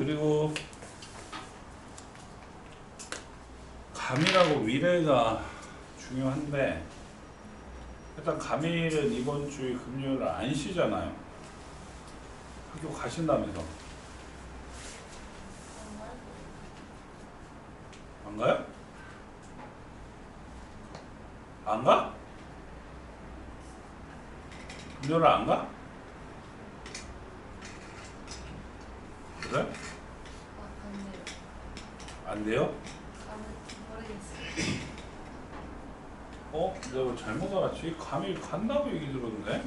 그리고 감일하고 위례가 중요한데 일단 감일은 이번 주에 금요일 안 쉬잖아요. 학교 가신다면서. 안 가요? 안 가? 금요일 안 가? 그래? 안 돼요? 모르겠어요. 내가 잘못 알았지? 감일 간다고 얘기 들었는데?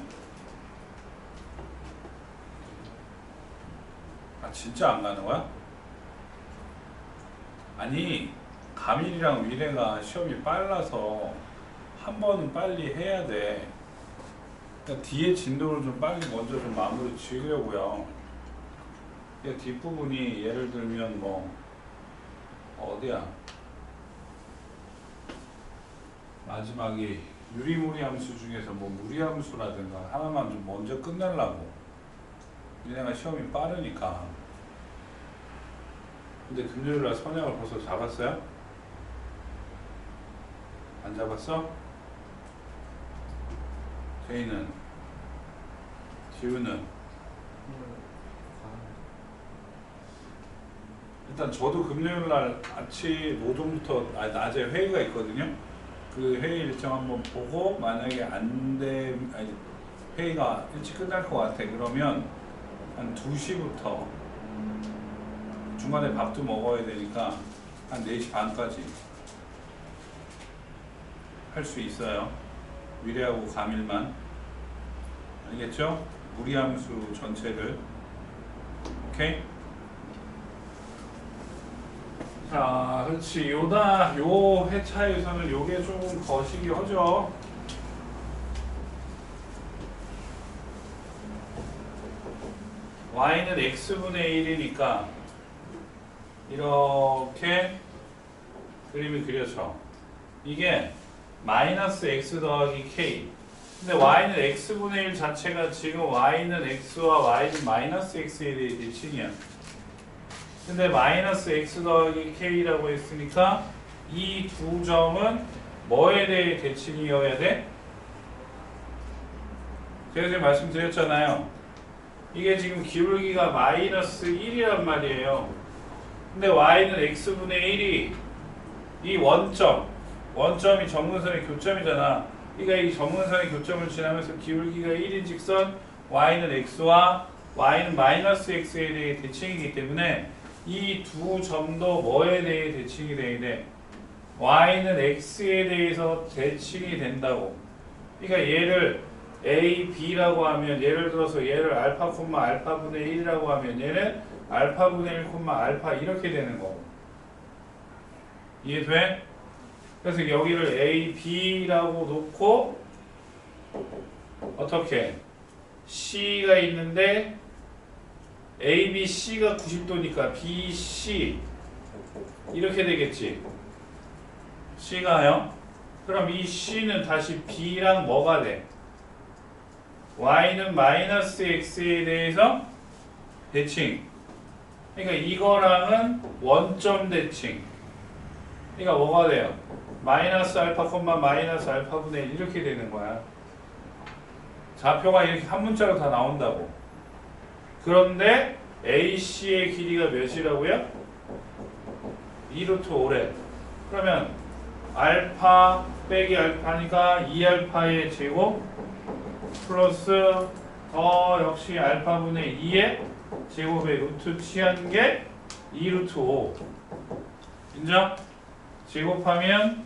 아 진짜 안 가는 거야? 아니 감일이랑 위례가 시험이 빨라서 한 번은 빨리 해야 돼. 그러니까 뒤에 진도를 좀 빨리 먼저 좀 마무리 지으려고요. 그러니까 뒷부분이 예를 들면 뭐 어디야? 마지막이 유리무리함수 중에서 뭐 무리함수라든가 하나만 좀 먼저 끝내려고. 얘네가 시험이 빠르니까. 근데 금요일날 선약을 벌써 잡았어요? 안 잡았어? 제이는? 지우는? 일단 저도 금요일날 아침 오전부터 낮에 회의가 있거든요. 그 회의 일정 한번 보고 만약에 회의가 일찍 끝날 것 같아 그러면 한 2시부터 중간에 밥도 먹어야 되니까 한 4시 반까지 할 수 있어요. 위례하고 감일만. 알겠죠? 무리함수 전체를. 오케이? 자, 그렇지. 요 회차에서는 요게 조금 거시기 하죠. y는 x분의 1이니까 이렇게 그림이 그려져. 이게 마이너스 x 더하기 k. 근데 y는 x분의 1 자체가 지금 y는 x와 y는 마이너스 x에 대해 대칭이야. 근데 마이너스 x 더하기 k라고 했으니까 이 두 점은 뭐에 대해 대칭이어야 돼? 제가 지금 말씀드렸잖아요. 이게 지금 기울기가 마이너스 1이란 말이에요. 근데 y는 x분의 1이 이 원점이 점근선의 교점이잖아. 그러니까 이 점근선의 교점을 지나면서 기울기가 1인 직선 y는 x와 y는 마이너스 x에 대해 대칭이기 때문에 이 두 점도 뭐에 대해 대칭이 돼야 돼? y는 x에 대해서 대칭이 된다고. 그러니까 얘를 a, b라고 하면 예를 들어서 얘를 알파, 알파분의 1이라고 하면 얘는 알파분의 1, 알파 이렇게 되는 거고. 이해돼? 그래서 여기를 a, b라고 놓고 어떻게? c가 있는데 a, b, c가 90도니까 b, c 이렇게 되겠지. c가요? 그럼 이 c는 다시 b랑 뭐가 돼? y는 마이너스 x에 대해서 대칭. 그러니까 이거랑은 원점 대칭. 그러니까 뭐가 돼요? 마이너스 알파, 마이너스 알파분의 1 이렇게 되는 거야. 좌표가 이렇게 한 문자로 다 나온다고. 그런데 AC의 길이가 몇이라고요? 2루트 5래. 그러면 알파 빼기 알파니까 2알파의 제곱 플러스 역시 알파분의 2의 제곱의 루트 취한 게 2루트 5. 인정? 제곱하면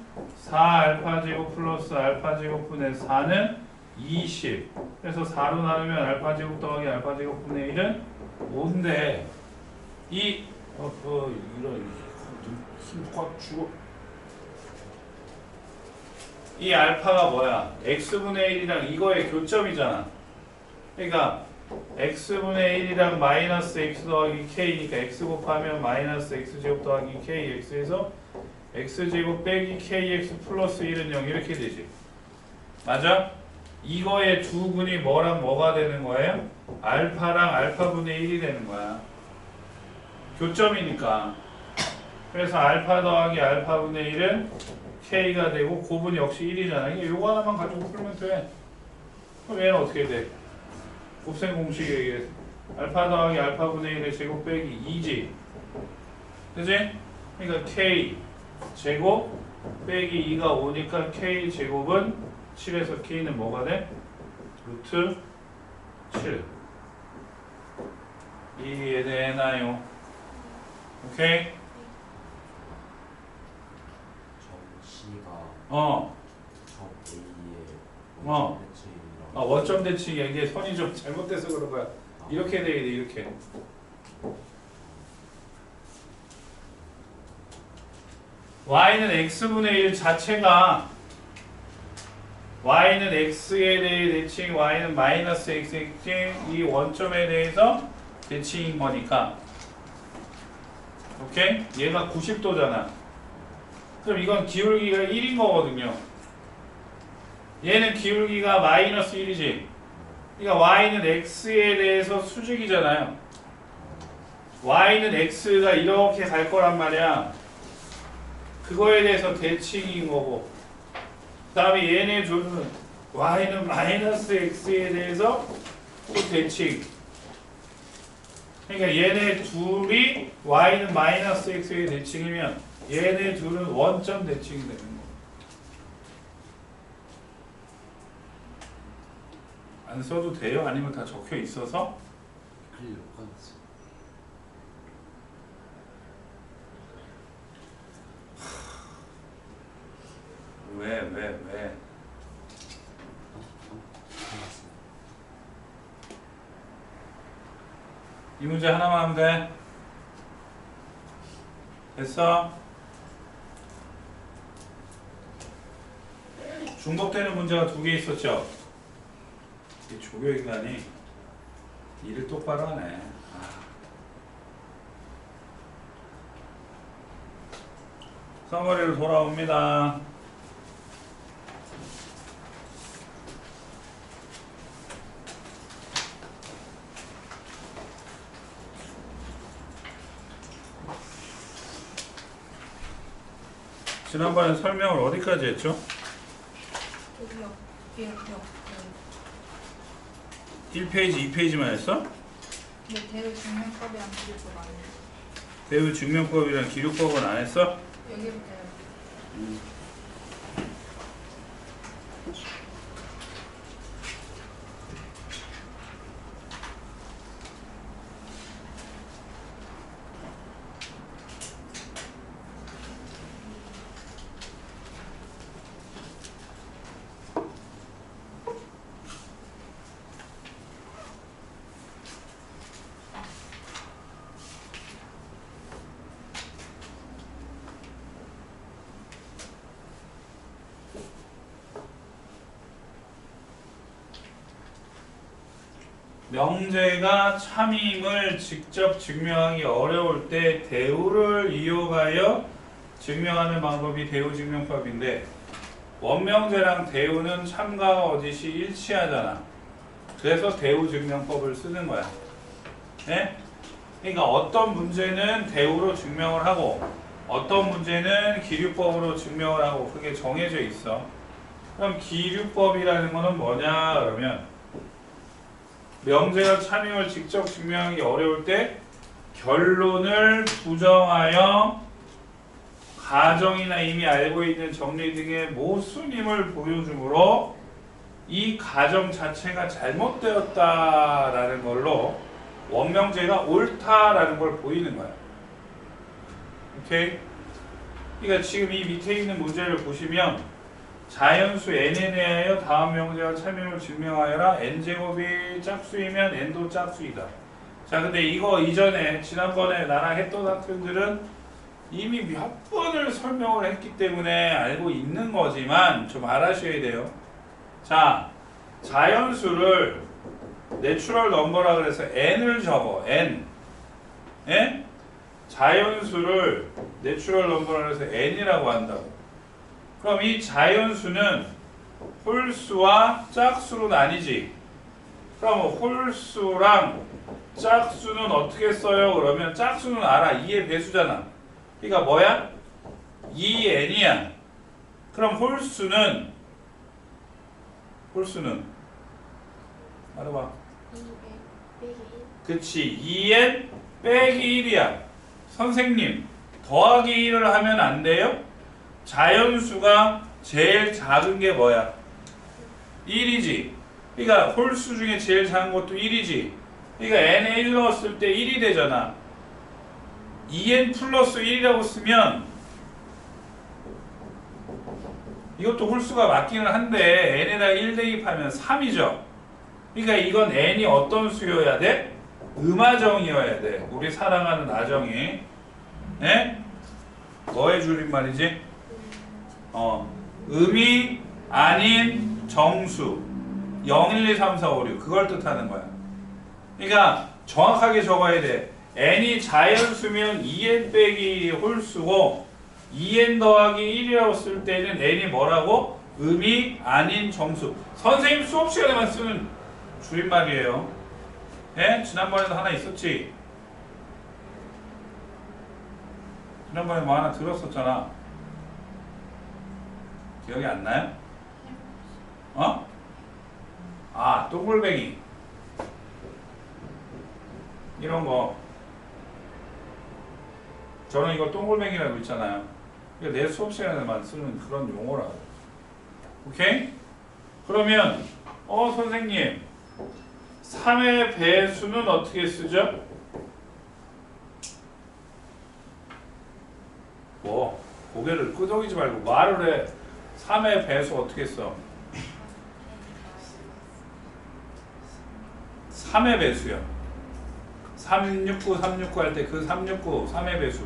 4알파 제곱 플러스 알파 제곱분의 4는 20. 그래서 4로 나누면 알파 제곱 더하기 알파 제곱분의 1은 5인데 이런 힘꽉 주고 이 알파가 뭐야? x분의 1이랑 이거의 교점이잖아. 그러니까 x분의 1이랑 마이너스 x 더하기 k니까 x 곱하면 마이너스 x제곱 더하기 kx에서 x제곱 빼기 kx 플러스 1은 0 이렇게 되지. 맞아? 이거의 두 근이 뭐랑 뭐가 되는 거예요? 알파랑 알파분의 1이 되는 거야. 교점이니까. 그래서 알파 더하기 알파분의 1은 K가 되고 곱은 역시 1이잖아. 이게 요거 하나만 가지고 풀면 돼. 그럼 얘는 어떻게 돼? 곱셈 공식에 의해서 알파 더하기 알파분의 1의 제곱 빼기 2지. 그지? 그러니까 K 제곱 빼기 2가 오니까 K 제곱은 7에서 K는 뭐가 돼? 루트 7. 이해되나요? 오케이? 정시가 어. 저 A의 어. 대칭이랑 원점 대칭이야. 이게 선이 좀 잘못돼서 그런 거야. 이렇게 돼야 돼, 이렇게. y는 x분의 1 자체가 y는 x에 대해 대칭, y는 마이너스 x 대칭, 이 원점에 대해서 대칭인 거니까. 오케이? 얘가 90도잖아. 그럼 이건 기울기가 1인 거거든요. 얘는 기울기가 마이너스 1이지. 그러니까 y는 x에 대해서 수직이잖아요. y는 x가 이렇게 갈 거란 말이야. 그거에 대해서 대칭인 거고, 그 다음에 얘네 둘은 y는 마이너스 x에 대해서 또 대칭. 그러니까 얘네 둘이 y는 마이너스 x의 대칭이면 얘네 둘은 원점 대칭이 되는 거. 안 써도 돼요? 아니면 다 적혀 있어서? 클리어 꺼냈어. 왜? 이 문제 하나만 하면 돼. 됐어? 중복되는 문제가 2개 있었죠? 이 조교인간이 일을 똑바로 하네. 서머리로 돌아옵니다. 지난번에 설명을 어디까지 했죠? 여기요. 기억력. 1페이지, 2페이지만 했어? 근데 대우 증명법이 안 들릴 거 아니에요. 대우 증명법이랑 기록법은 안 했어? 여기부터요. 명제가 참임을 직접 증명하기 어려울 때 대우를 이용하여 증명하는 방법이 대우 증명법인데, 원명제랑 대우는 참과 거짓이 일치하잖아. 그래서 대우 증명법을 쓰는 거야. 네? 그러니까 어떤 문제는 대우로 증명을 하고 어떤 문제는 기류법으로 증명을 하고, 그게 정해져 있어. 그럼 기류법이라는 거는 뭐냐 그러면, 명제가 참임을 직접 증명하기 어려울 때 결론을 부정하여 가정이나 이미 알고 있는 정리 등의 모순임을 보여주므로 이 가정 자체가 잘못되었다라는 걸로 원명제가 옳다라는 걸 보이는 거야. 오케이? 그러니까 지금 이 밑에 있는 문제를 보시면, 자연수 n에 대하여 다음 명제와 참임을 증명하여라. n제곱이 짝수이면 n도 짝수이다. 자, 근데 이거 이전에 지난번에 나랑 했던 학생들은 이미 몇 번을 설명을 했기 때문에 알고 있는 거지만 좀 알아셔야 돼요. 자, 자연수를 내추럴 넘버라 그래서 n을 적어. n. 예? 자연수를 내추럴 넘버라 그래서 n이라고 한다고. 그럼 이 자연수는 홀수와 짝수로 나뉘지. 그럼 홀수랑 짝수는 어떻게 써요? 그러면 짝수는 알아. 2의 배수잖아. 그러니까 뭐야? 2n이야. 그럼 홀수는 말해봐. 2n 빼기 1. 그치. 2n 빼기 1이야. 선생님 더하기 1을 하면 안 돼요? 자연수가 제일 작은 게 뭐야? 1이지. 그러니까 홀수 중에 제일 작은 것도 1이지. 그러니까 n에 1 넣었을 때 1이 되잖아. 2n 플러스 1이라고 쓰면 이것도 홀수가 맞기는 한데 n에다 1 대입하면 3이죠. 그러니까 이건 n이 어떤 수여야 돼? 음하정이어야 돼. 우리 사랑하는 아정이. 네? 뭐의 줄임말이지? 음이 아닌 정수 0, 1, 2, 3, 4, 5, 6 그걸 뜻하는 거야. 그러니까 정확하게 적어야 돼. n이 자연수면 2n 빼기 홀수고 2n 더하기 1이라고 쓸 때는 n이 뭐라고? 음이 아닌 정수. 선생님 수업 시간에만 쓰는 줄임말이에요. 예? 지난번에도 하나 있었지? 지난번에 뭐 하나 들었었잖아. 기억이 안 나요? 어? 아, 동글뱅이. 이런 거. 저는 이거 동글뱅이라고 있잖아요. 이거 내 수업 시간에만 쓰는 그런 용어라고. 오케이? 그러면, 선생님. 3의 배수는 어떻게 쓰죠? 뭐, 고개를 끄덕이지 말고 말을 해. 3의 배수 어떻게 써? 3의 배수요. 369, 369 할 때 그 369, 3의 배수.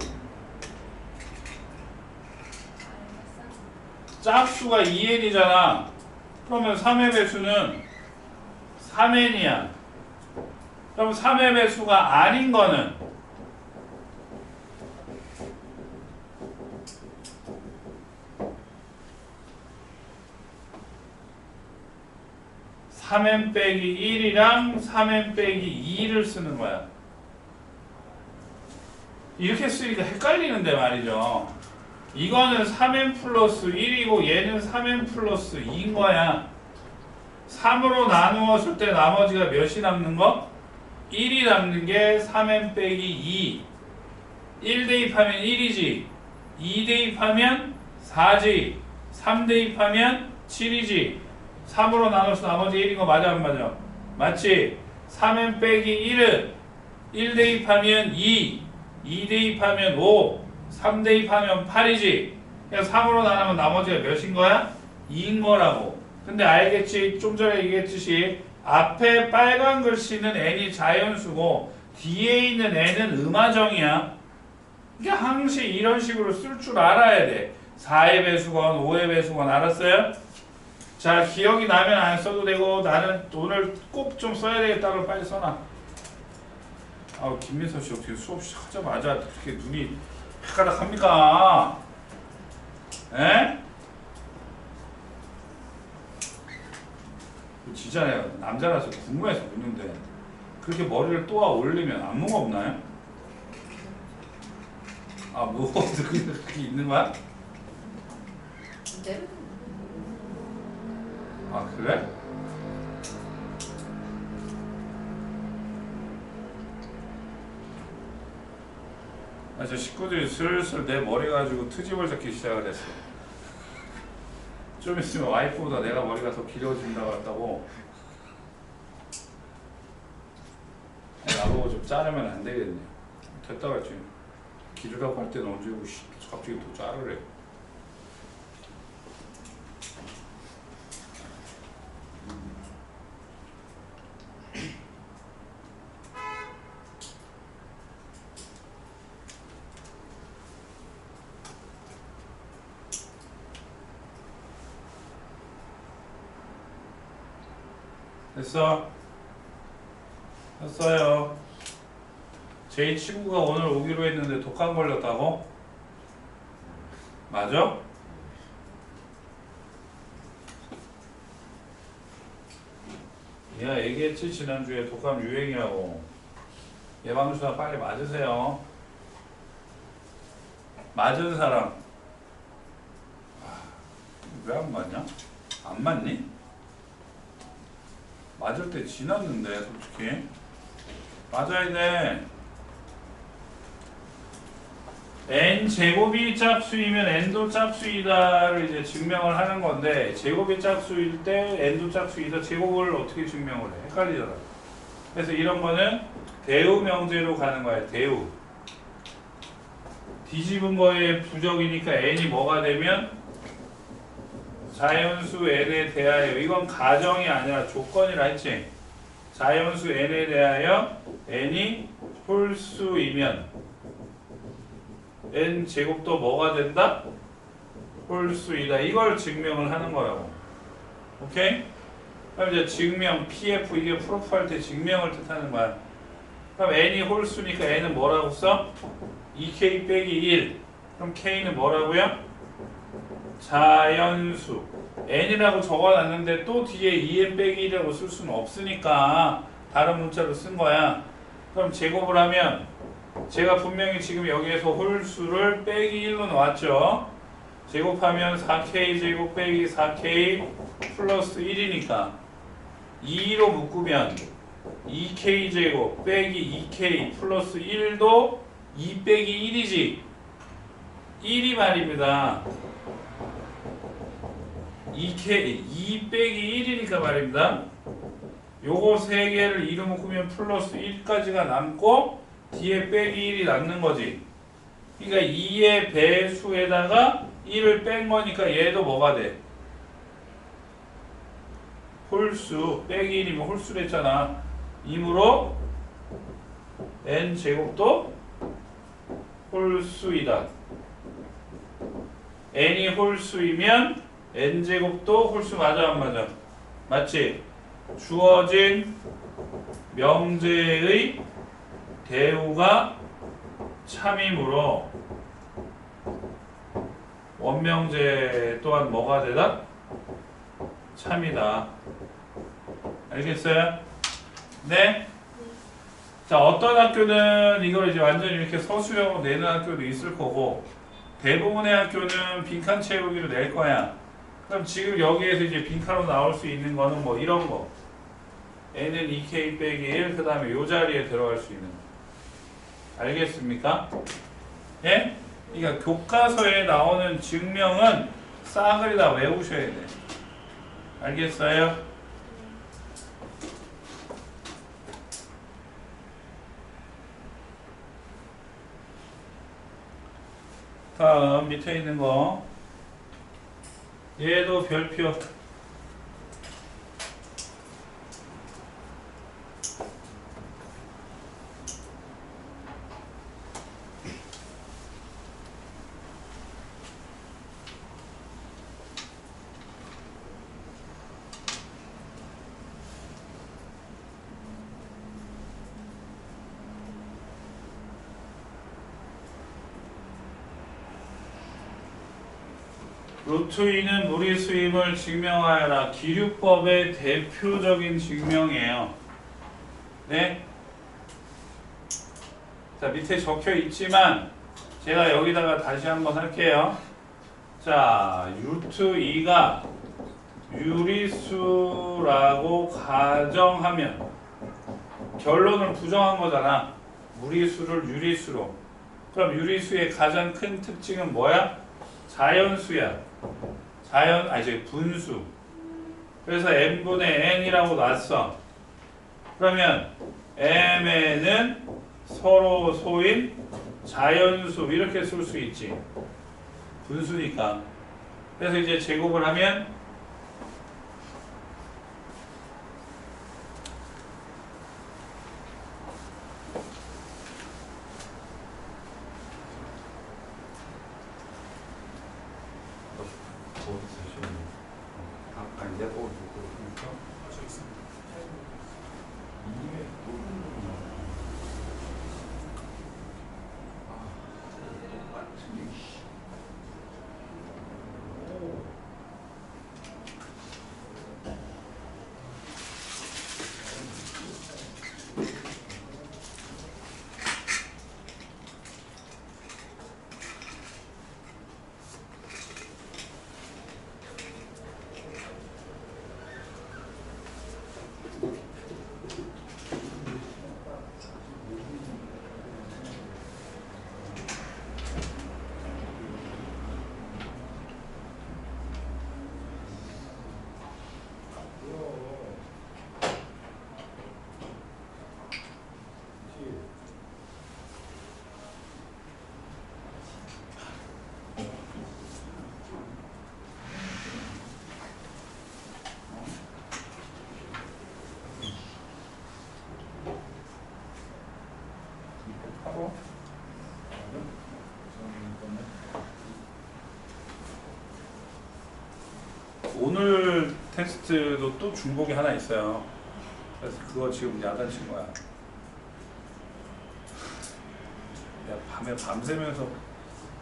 짝수가 2n이잖아. 그러면 3의 배수는 3n이야. 그럼 3의 배수가 아닌 거는 3n 빼기 1이랑 3n 빼기 2를 쓰는 거야. 이렇게 쓰니까 헷갈리는데 말이죠. 이거는 3n 플러스 1이고 얘는 3n 플러스 2인 거야. 3으로 나누었을 때 나머지가 몇이 남는 거? 1이 남는 게 3n 빼기 2. 1 대입하면 1이지. 2 대입하면 4지. 3 대입하면 7이지. 3으로 나눠서 나머지 1인 거 맞아 안 맞아? 맞지? 3n 빼기 1은 1 대입하면 2, 2 대입하면 5, 3 대입하면 8이지. 그냥 3으로 나누면 나머지가 몇인 거야? 2인 거라고. 근데 알겠지? 좀 전에 얘기했듯이 앞에 빨간 글씨는 n이 자연수고 뒤에 있는 n은 음하정이야. 그러니까 항시 이런 식으로 쓸 줄 알아야 돼. 4의 배수건 5의 배수건 알았어요? 자, 기억이 나면 안 써도 되고 나는 오늘 꼭 좀 써야 되겠다고 빨리 써놔. 아우, 김민서 씨 어떻게 수업 시작하자마자 그렇게 눈이 헷가닥합니까? 에? 진짜 내가 남자라서 궁금해서 묻는데 그렇게 머리를 또아 올리면 안무가 없나요? 아, 뭐 그게 있는 거야? 아, 그래? 아, 저 식구들이 슬슬 내 머리 가지고 트집을 잡기 시작을 했어. 좀 있으면 와이프보다 내가 머리가 더 길어진다고 했다고. 나보고 좀 자르면 안 되겠네. 됐다가 지금 기르라고 할 때는 언제고 갑자기 또 자르래. 됐어? 됐어요. 제 친구가 오늘 오기로 했는데 독감 걸렸다고? 맞아? 얘가 얘기했지 지난주에 독감 유행이라고. 예방주사 빨리 맞으세요. 맞은 사람 왜 안 맞냐? 안 맞니? 맞을 때 지났는데 솔직히 맞아야 돼. n 제곱이 짝수이면 n도 짝수이다를 이제 증명을 하는 건데 제곱이 짝수일 때 n도 짝수이다 제곱을 어떻게 증명을 해? 헷갈리잖아. 그래서 이런 거는 대우 명제로 가는 거야. 대우. 뒤집은 거에 부적이니까 n이 뭐가 되면 자연수 n에 대하여 이건 가정이 아니라 조건이라 했지. 자연수 n에 대하여 n이 홀수이면 n 제곱도 뭐가 된다? 홀수이다. 이걸 증명을 하는 거라고. 오케이? 그럼 이제 증명 PF 이게 프로프 할 때 증명을 뜻하는 거야. 그럼 n이 홀수니까 n은 뭐라고 써? 2k 빼기 1. 그럼 k는 뭐라고요? 자연수. n이라고 적어놨는데 또 뒤에 2n 빼기 1이라고 쓸 수는 없으니까 다른 문자로 쓴 거야. 그럼 제곱을 하면 제가 분명히 지금 여기에서 홀수를 빼기 1로 나왔죠. 제곱하면 4k 제곱 빼기 4k 플러스 1이니까 2로 묶으면 2k 제곱 빼기 2k 플러스 1도 2 빼기 1이지. 1이 말입니다. 2 빼기 1이니까 말입니다. 요거 3개를 2로 묶으면 플러스 1까지가 남고 뒤에 빼기 1이 남는 거지. 그러니까 2의 배수에다가 1을 뺀 거니까 얘도 뭐가 돼? 홀수. 빼기 1이면 홀수랬잖아. 이므로 n 제곱도 홀수이다. n이 홀수이면 n 제곱도 홀수 맞아 안 맞아? 맞지? 주어진 명제의 대우가 참이므로 원명제 또한 뭐가 되다? 참이다. 알겠어요? 네? 자, 어떤 학교는 이걸 이제 완전히 이렇게 서술형으로 내는 학교도 있을 거고 대부분의 학교는 빈칸 채우기로 낼 거야. 그럼 지금 여기에서 이제 빈칸으로 나올 수 있는 거는 뭐 이런 거. n은 2k 빼기 1, 그 다음에 요 자리에 들어갈 수 있는 거. 알겠습니까? 예? 그러니까 교과서에 나오는 증명은 싸그리 다 외우셔야 돼. 알겠어요? 다음 밑에 있는 거. 얘도 별표. 루트 2는 무리수임을 증명하여라. 기류법의 대표적인 증명이에요. 네? 자, 밑에 적혀 있지만 제가 여기다가 다시 한번 할게요. 자, 루트 2가 유리수라고 가정하면 결론을 부정한 거잖아. 무리수를 유리수로. 그럼 유리수의 가장 큰 특징은 뭐야? 자연수야. 분수. 그래서 n분의 n이라고 놨어. 그러면 mn은 서로 소인 자연수 이렇게 쓸 수 있지. 분수니까. 그래서 이제 제곱을 하면 아닌데? 또 테스트도 또 중복이 하나 있어요. 그래서 그거 지금 야단친 거야. 야, 밤에 밤새면서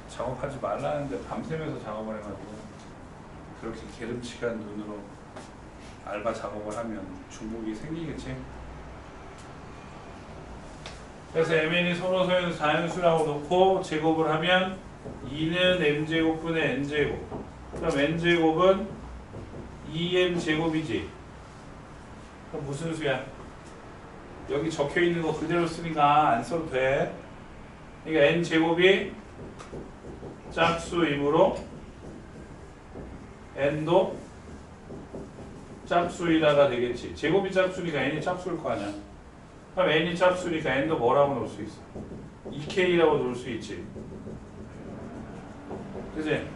작업하지 말라는데 밤새면서 작업을 해가지고 그렇게 게름칙한 눈으로 알바 작업을 하면 중복이 생기겠지. 그래서 mn이 서로 소유는 자연수라고 놓고 제곱을 하면 2는 m제곱분의 n제곱. 그럼 n제곱은 2m제곱이지. 그럼 무슨 수야? 여기 적혀있는 거 그대로 쓰니까 안 써도 돼. 그러니까 n제곱이 짝수이므로 n도 짝수이다가 되겠지. 제곱이 짝수니까 n이 짝수일 거 아니야. 그럼 n이 짝수니까 n도 뭐라고 놓을 수 있어? 2k라고 놓을 수 있지. 그치?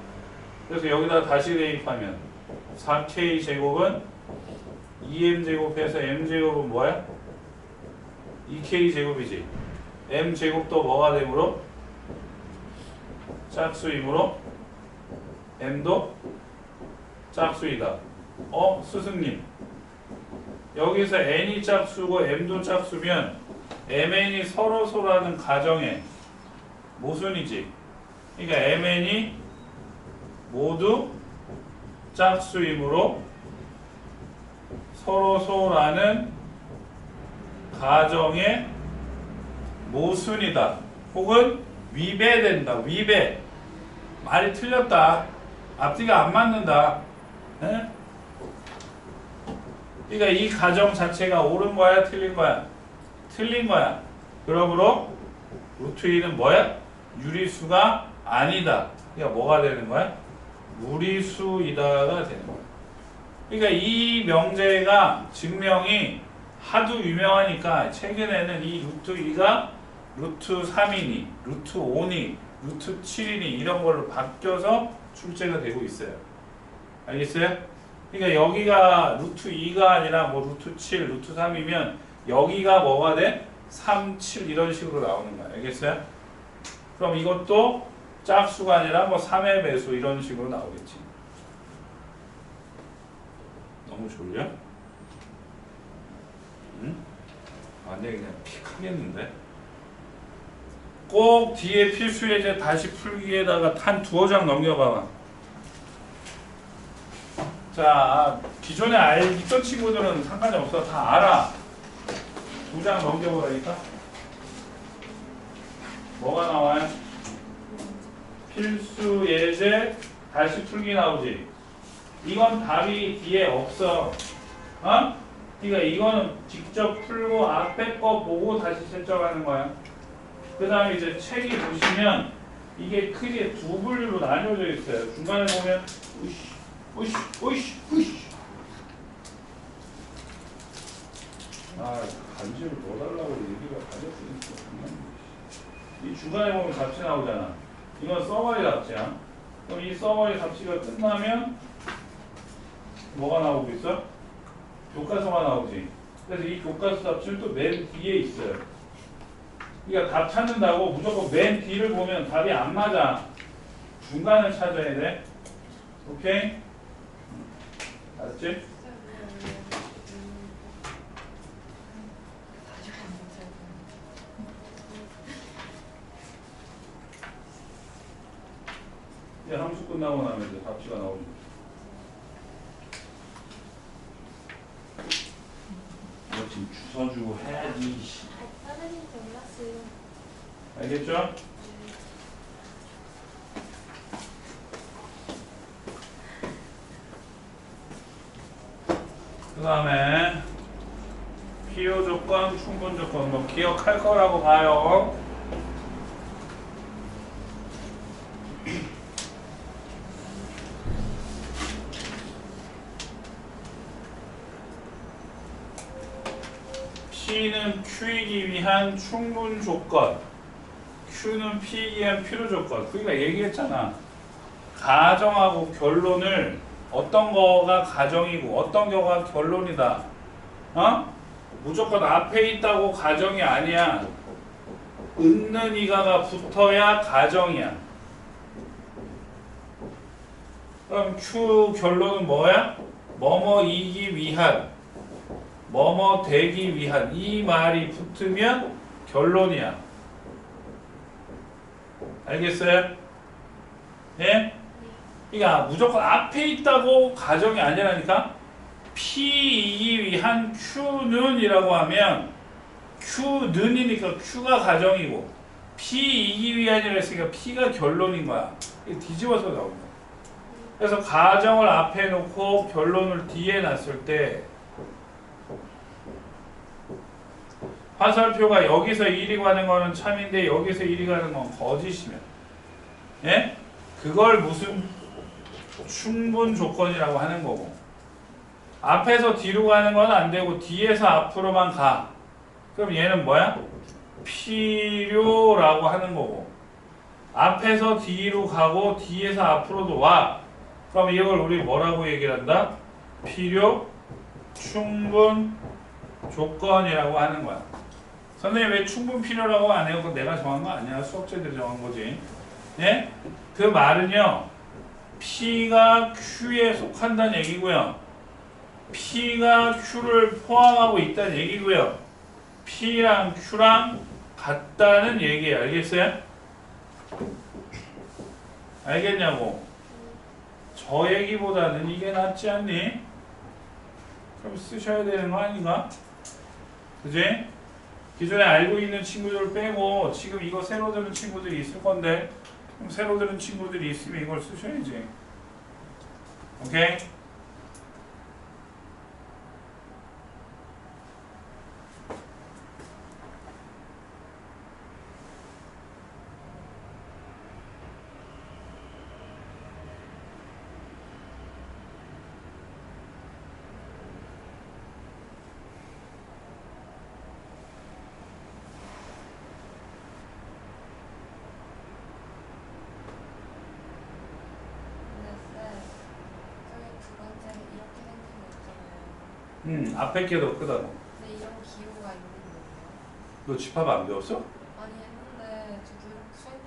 그래서 여기다 다시 대입하면 4k 제곱은 2m 제곱해서 m 제곱은 뭐야? 2k 제곱이지. m 제곱도 뭐가 되므로? 짝수이므로 m도 짝수이다. 스승님, 여기서 n이 짝수고 m도 짝수면 mn이 서로소라는 가정에 모순이지. 그러니까 mn이 모두 짝수이므로 서로소라는 가정의 모순이다. 혹은 위배된다. 위배. 말이 틀렸다. 앞뒤가 안 맞는다. 에? 그러니까 이 가정 자체가 옳은 거야? 틀린 거야? 틀린 거야. 그러므로 루트 2는 뭐야? 유리수가 아니다. 그러니까 뭐가 되는 거야? 무리수이다가 되는 거야. 그러니까 이 명제가 증명이 하도 유명하니까 최근에는 이 루트 2가 루트 3이니, 루트 5니, 루트 7이니 이런 걸로 바뀌어서 출제가 되고 있어요. 알겠어요? 그러니까 여기가 루트 2가 아니라 뭐 루트 7, 루트 3이면 여기가 뭐가 돼? 3, 7 이런 식으로 나오는 거야. 알겠어요? 그럼 이것도 짝수가 아니라 뭐 3의 배수 이런 식으로 나오겠지. 너무 졸려? 응? 완전히 그냥 픽 하겠는데? 꼭 뒤에 필수 예제 다시 풀기에다가 한 두어 장 넘겨봐봐. 자, 기존에 있던 친구들은 상관이 없어. 다 알아. 두 장 넘겨보라니까. 뭐가 나와요? 필수 예제 다시 풀기 나오지. 이건 답이 뒤에 없어. 어? 그러니까 이거는 직접 풀고 앞에 거 보고 다시 채점하는 거야. 그 다음에 이제 책이 보시면 이게 크게 두 분류로 나뉘어져 있어요. 중간에 보면 으이씨 간지를 넣어달라고 얘기가 가졌으니까 이 중간에 보면 잡지 나오잖아. 이건 서머리 잡지야. 그럼 이 서머리 잡지가 끝나면 뭐가 나오고 있어? 교과서가 나오지. 그래서 이 교과서 잡지는 또 맨 뒤에 있어요. 그러니까 답 찾는다고 무조건 맨 뒤를 보면 답이 안 맞아. 중간을 찾아야 돼. 오케이? 알았지? 이제 함수 끝나고 나면 이제 답지가 나오지. 이거 지금 주워 주고 해야지. 선생님 몰랐어요. 알겠죠? 그 다음에 필요 조건, 충분 조건 뭐 기억할 거라고 봐요. P는 Q이기 위한 충분 조건, Q는 P이기 위한 필요 조건. 그러니까 얘기했잖아. 가정하고 결론을 어떤 거가 가정이고 어떤 거가 결론이다. 어? 무조건 앞에 있다고 가정이 아니야. 있는 이가가 붙어야 가정이야. 그럼 Q 결론은 뭐야? 뭐뭐이기 위한, 뭐뭐 되기 위한 이 말이 붙으면 결론이야. 알겠어요? 예? 그러니까 무조건 앞에 있다고 가정이 아니라니까. P이기 위한 Q는 이라고 하면 Q는이니까 Q가 가정이고 P이기 위한이라 했으니까 P가 결론인 거야. 이게 뒤집어서 나오는 거야. 그래서 가정을 앞에 놓고 결론을 뒤에 놨을 때 화살표가 여기서 1이 가는 거는 참인데 여기서 1이 가는 건 거짓이면, 예? 그걸 무슨 충분 조건이라고 하는 거고, 앞에서 뒤로 가는 건 안 되고 뒤에서 앞으로만 가. 그럼 얘는 뭐야? 필요라고 하는 거고, 앞에서 뒤로 가고 뒤에서 앞으로도 와. 그럼 이걸 우리 뭐라고 얘기를 한다? 필요 충분 조건이라고 하는 거야. 선생님 왜 충분 필요라고 안 해요? 그거 내가 정한 거 아니야. 수업자들이 정한 거지. 예? 그 말은요, P가 Q에 속한다는 얘기고요. P가 Q를 포함하고 있다는 얘기고요. P랑 Q랑 같다는 얘기예요. 알겠어요? 알겠냐고? 저 얘기보다는 이게 낫지 않니? 그럼 쓰셔야 되는 거 아닌가? 그지? 기존에 알고 있는 친구들 빼고 지금 이거 새로 들은 친구들이 있을 건데, 그럼 새로 들은 친구들이 있으면 이걸 쓰셔야지. 오케이? 앞에 게 더 크다고. 근데 이런 기호가 있는 거예요? 너 집합 안 배웠어? 아니 했는데 저도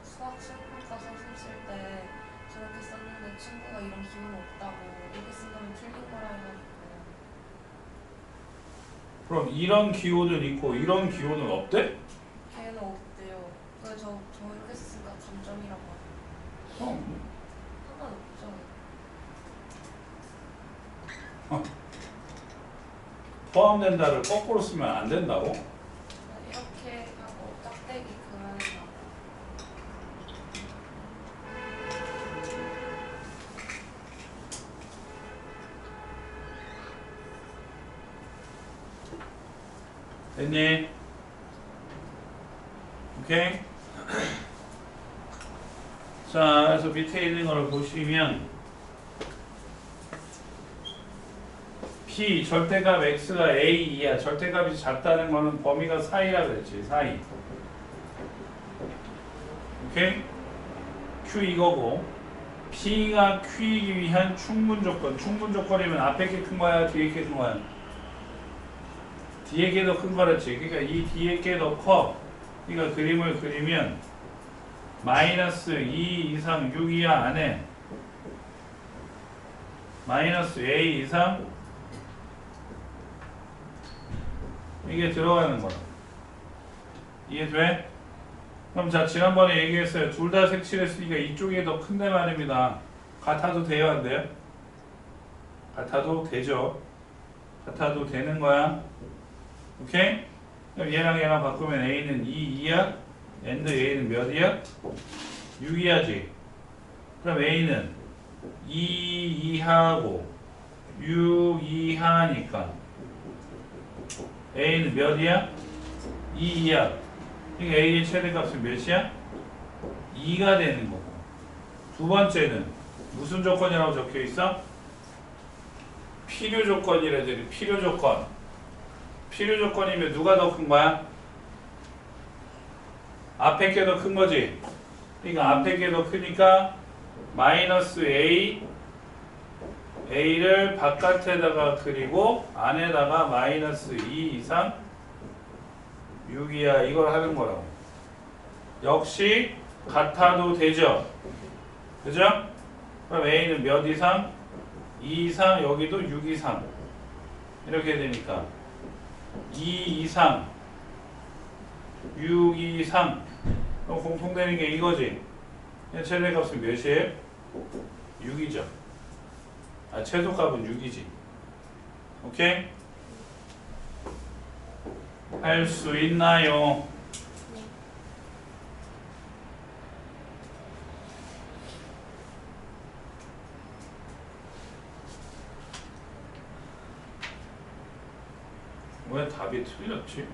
수학 실무과서 쓸 때 저렇게 썼는데 친구가 이런 기호는 없다고, 이렇게 쓴다면 틀린 거라 해가지고. 그럼 이런 기호는 있고 이런 기호는 없대? 걔는 없대요. 그래서 저 이렇게 썼으니까 감점이라고 하네요. 상관없죠. 포함된다를 거꾸로 쓰면 안 된다고? 이렇게 하고 짝대기 그만해서. 됐니? 오케이? 자, 그래서 밑에 있는 걸 보시면 P 절대값 X가 A, 2야. 절대값이 작다는 거는 범위가 사이라 그랬지. 사이. 오케이? Q 이거고, P가 Q이기 위한 충분 조건. 충분 조건이면 앞에 게 큰 거야, 뒤에 게 큰 거야? 뒤에 게 더 큰 거랬지. 그러니까 이 뒤에 게 더 커. 그러니까 그림을 그리면 마이너스 2 이상 6 이하 안에 마이너스 A 이상 이게 들어가는 거야. 이해돼? 그럼 자, 지난번에 얘기했어요. 둘 다 색칠했으니까 이쪽이 더 큰데 말입니다. 같아도 돼요, 안 돼요? 같아도 되죠. 같아도 되는 거야. 오케이? 그럼 얘랑 바꾸면 A는 2 이하, and A는 몇이야? 6 이하지. 그럼 A는 2 이하고 6 이하니까 A는 몇이야? 2 이하. 그러니까 A의 최대값은 몇이야? 2가 되는 거고. 두 번째는 무슨 조건이라고 적혀 있어? 필요 조건이라더니 필요 조건. 필요 조건이면 누가 더 큰 거야? 앞에 게 더 큰 거지. 그러니까 앞에 게 더 크니까 마이너스 A, A를 바깥에다가 그리고 안에다가 마이너스 2 이상 6 이하 이걸 하는 거라고. 역시 같아도 되죠. 그죠? 그럼 A는 몇 이상? 2 이상 여기도 6 이상 이렇게 되니까 2 이상 6 이상 그럼 공통되는 게 이거지. 최대값은 몇이에요? 6이죠. 아, 최소값은 6이지. 오케이? 할 수 있나요? 왜 답이 틀렸지?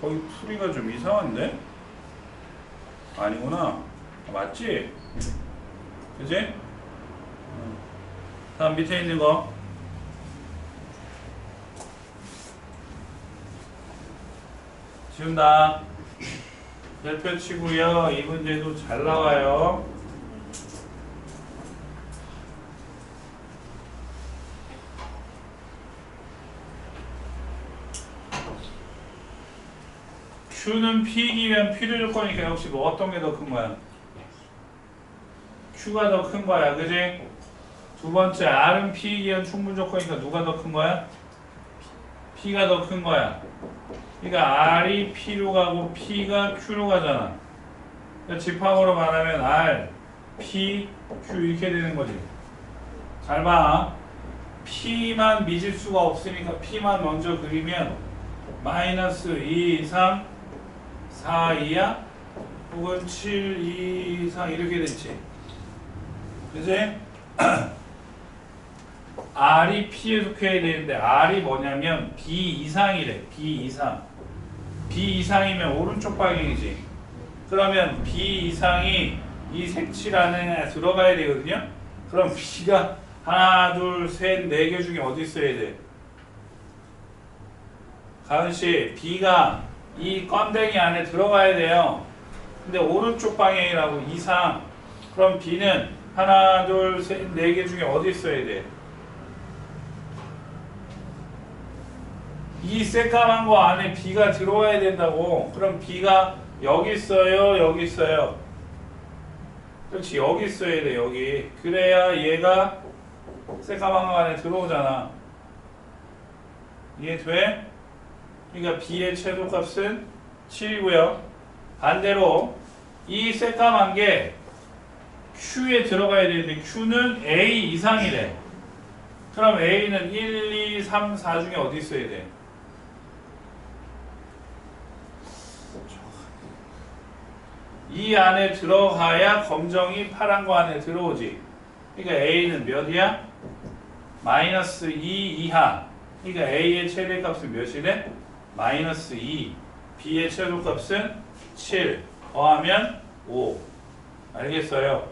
거기 풀이가 좀 이상한데? 아니구나. 맞지? 그지? 다음 밑에 있는 거. 지운다. 별표 치고요. 이 문제도 잘 나와요. Q는 P이면 필요 조건이니까 역시 뭐 어떤 게 더 큰 거야? Q가 더 큰 거야. 그지? 두 번째 R은 P이면 충분 조건이니까 누가 더 큰 거야? P가 더 큰 거야. 그러니까 R이 P로 가고 P가 Q로 가잖아. 그러니까 집합으로 말하면 R, P, Q 이렇게 되는 거지. 잘 봐. P만 미질수가 없으니까 P만 먼저 그리면 마이너스 2 이상 4 이하 혹은 7 2 이상 이렇게 됐지. 그지? R이 P에 속해야 되는데 R이 뭐냐면 B 이상이래. B 이상. B 이상이면 오른쪽 방향이지. 그러면 B 이상이 이 색칠 안에 들어가야 되거든요. 그럼 B가 하나, 둘, 셋, 네 개 중에 어디 있어야 돼? 가은씨, B가 이 건댕이 안에 들어가야 돼요. 근데 오른쪽 방향이라고 이상. 그럼 B는 하나, 둘, 셋, 네 개 중에 어디 있어야 돼? 이 새까만 거 안에 B가 들어와야 된다고. 그럼 B가 여기 있어요, 여기 있어요. 그렇지, 여기 있어야 돼, 여기. 그래야 얘가 새까만 거 안에 들어오잖아. 이해돼? 그러니까 B의 최소값은 7이고요. 반대로 이 새까만 게 Q에 들어가야 되는데 Q는 A 이상이래. 그럼 A는 1, 2, 3, 4 중에 어디 있어야 돼? 이 안에 들어가야 검정이 파란 거 안에 들어오지. 그러니까 A는 몇이야? 마이너스 2 이하. 그러니까 A의 최대값은 몇이래? 마이너스 2. B의 최소값은 7. 더하면 5. 알겠어요?